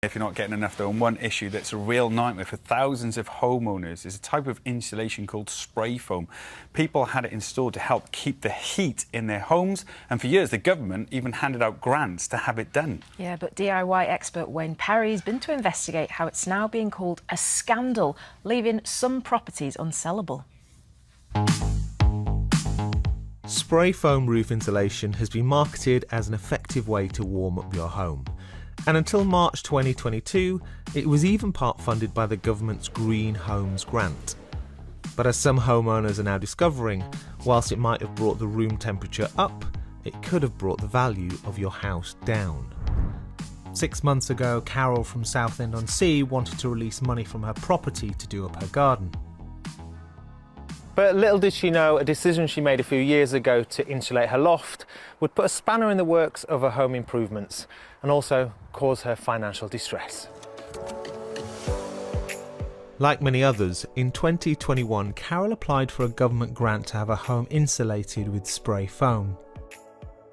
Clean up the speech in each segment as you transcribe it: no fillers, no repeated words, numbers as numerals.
If you're not getting enough though, and one issue that's a real nightmare for thousands of homeowners is a type of insulation called spray foam. People had it installed to help keep the heat in their homes, and for years the government even handed out grants to have it done. Yeah, but DIY expert Wayne Perry's been to investigate how it's now being called a scandal, leaving some properties unsellable. Spray foam roof insulation has been marketed as an effective way to warm up your home. And until March 2022, it was even part funded by the government's Green Homes grant. But as some homeowners are now discovering, whilst it might have brought the room temperature up, it could have brought the value of your house down. 6 months ago, Carol from Southend-on-Sea wanted to release money from her property to do up her garden. But little did she know, a decision she made a few years ago to insulate her loft would put a spanner in the works of her home improvements and also cause her financial distress. Like many others, in 2021, Carol applied for a government grant to have her home insulated with spray foam.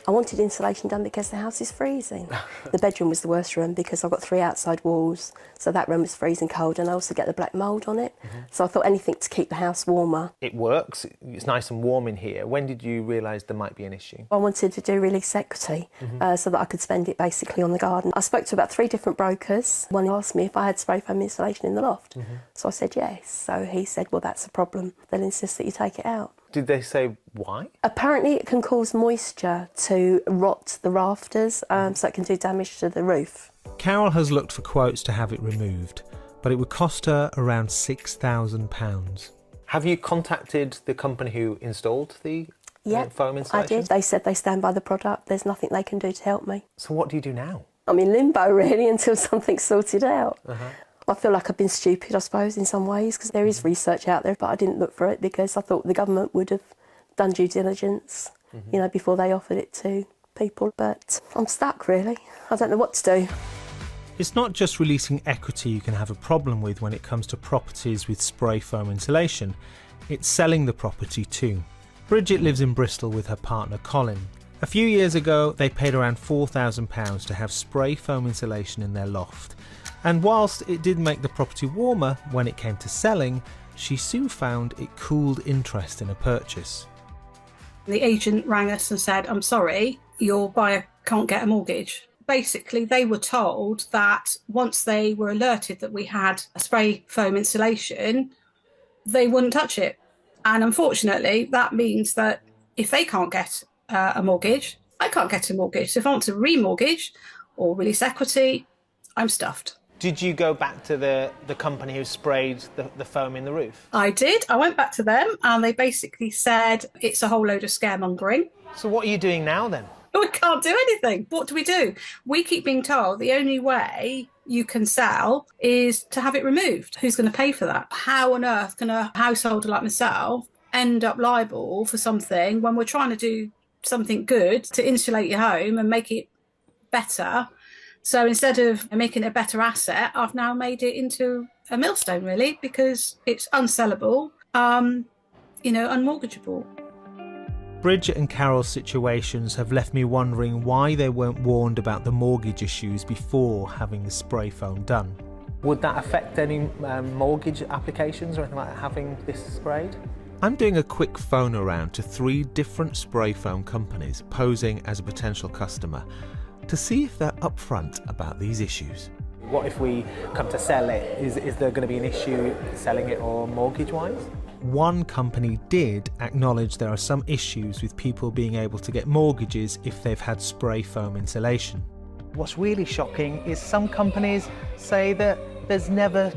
I wanted insulation done because the house is freezing. The bedroom was the worst room because I've got 3 outside walls, so that room was freezing cold, and I also get the black mould on it. So I thought anything to keep the house warmer. It works, it's nice and warm in here. When did you realise there might be an issue? I wanted to do release equity so that I could spend it basically on the garden. I spoke to about 3 different brokers. One asked me if I had spray foam insulation in the loft. So I said yes. So he said, well, that's a problem. They'll insist that you take it out. Did they say why? Apparently it can cause moisture to rot the rafters, so it can do damage to the roof. Carol has looked for quotes to have it removed, but it would cost her around £6,000. Have you contacted the company who installed the foam insulation? I did. They said they stand by the product. There's nothing they can do to help me. So what do you do now? I'm in limbo really until something's sorted out. I feel like I've been stupid, I suppose, in some ways, because there is research out there, but I didn't look for it because I thought the government would have done due diligence, you know, before they offered it to people. But I'm stuck, really. I don't know what to do. It's not just releasing equity you can have a problem with when it comes to properties with spray foam insulation, it's selling the property too. Bridget lives in Bristol with her partner Colin. A few years ago, they paid around £4,000 to have spray foam insulation in their loft. And whilst it did make the property warmer when it came to selling, she soon found it cooled interest in a purchase. The agent rang us and said, I'm sorry, your buyer can't get a mortgage. Basically, they were told that once they were alerted that we had a spray foam insulation, they wouldn't touch it. And unfortunately, that means that if they can't get a mortgage, I can't get a mortgage. So if I want to remortgage or release equity, I'm stuffed. Did you go back to the company who sprayed the foam in the roof? I did. I went back to them and they basically said it's a whole load of scaremongering. So what are you doing now then? We can't do anything. What do? We keep being told the only way you can sell is to have it removed. Who's going to pay for that? How on earth can a householder like myself end up liable for something when we're trying to do something good to insulate your home and make it better? So instead of making it a better asset, I've now made it into a millstone, really, because it's unsellable, unmortgageable. Bridget and Carol's situations have left me wondering why they weren't warned about the mortgage issues before having the spray foam done. Would that affect any mortgage applications or anything like that, having this sprayed? I'm doing a quick phone around to 3 different spray foam companies posing as a potential customer to see if they're upfront about these issues. What if we come to sell it? Is there going to be an issue selling it or mortgage-wise? One company did acknowledge there are some issues with people being able to get mortgages if they've had spray foam insulation. What's really shocking is some companies say that they've never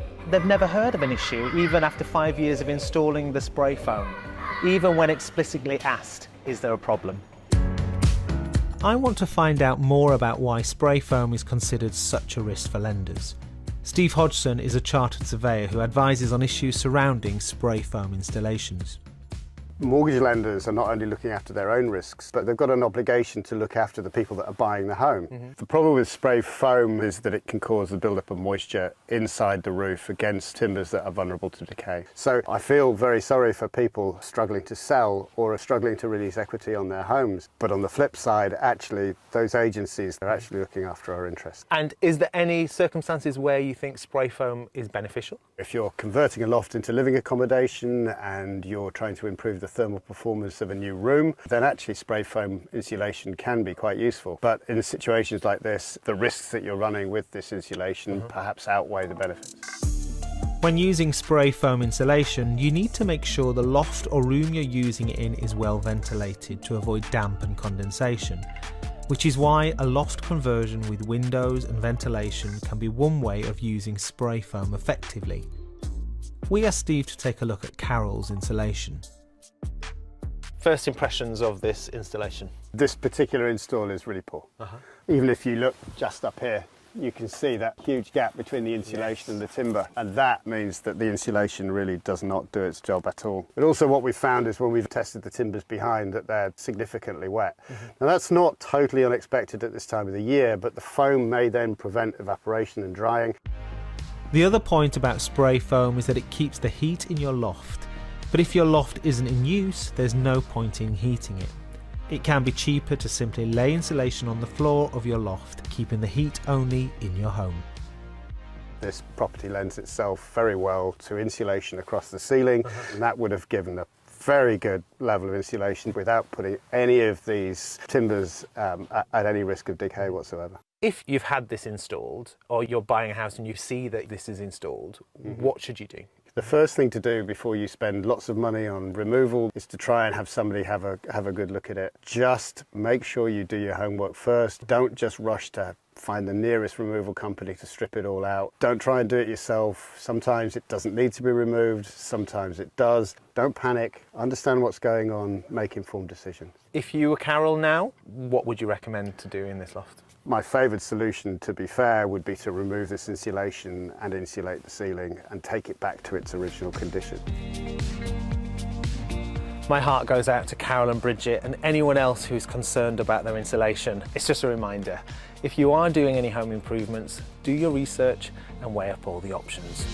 heard of an issue, even after 5 years of installing the spray foam, even when explicitly asked, is there a problem? I want to find out more about why spray foam is considered such a risk for lenders. Steve Hodgson is a chartered surveyor who advises on issues surrounding spray foam installations. Mortgage lenders are not only looking after their own risks, but they've got an obligation to look after the people that are buying the home. The problem with spray foam is that it can cause the buildup of moisture inside the roof against timbers that are vulnerable to decay. So I feel very sorry for people struggling to sell or are struggling to release equity on their homes. But on the flip side, actually, those agencies are actually looking after our interests. And is there any circumstances where you think spray foam is beneficial? If you're converting a loft into living accommodation and you're trying to improve the thermal performance of a new room, then actually spray foam insulation can be quite useful. But in situations like this, the risks that you're running with this insulation perhaps outweigh the benefits. When using spray foam insulation, you need to make sure the loft or room you're using it in is well ventilated to avoid damp and condensation, which is why a loft conversion with windows and ventilation can be one way of using spray foam effectively. We asked Steve to take a look at Carol's insulation. First impressions of this installation? This particular install is really poor. Even if you look just up here, you can see that huge gap between the insulation and the timber, and that means that the insulation really does not do its job at all. But also what we've found is when we've tested the timbers behind that they're significantly wet. Now that's not totally unexpected at this time of the year, but the foam may then prevent evaporation and drying. The other point about spray foam is that it keeps the heat in your loft, but if your loft isn't in use, there's no point in heating it. It can be cheaper to simply lay insulation on the floor of your loft, keeping the heat only in your home. This property lends itself very well to insulation across the ceiling, and that would have given a very good level of insulation without putting any of these timbers at any risk of decay whatsoever. If you've had this installed, or you're buying a house and you see that this is installed, what should you do? The first thing to do before you spend lots of money on removal is to try and have somebody have a good look at it. Just make sure you do your homework first. Don't just rush to find the nearest removal company to strip it all out. Don't try and do it yourself. Sometimes it doesn't need to be removed, sometimes it does. Don't panic, understand what's going on, make informed decisions. If you were Carol now, what would you recommend to do in this loft? My favoured solution, to be fair, would be to remove this insulation and insulate the ceiling and take it back to its original condition. My heart goes out to Carol and Bridget and anyone else who's concerned about their insulation. It's just a reminder, if you are doing any home improvements, do your research and weigh up all the options.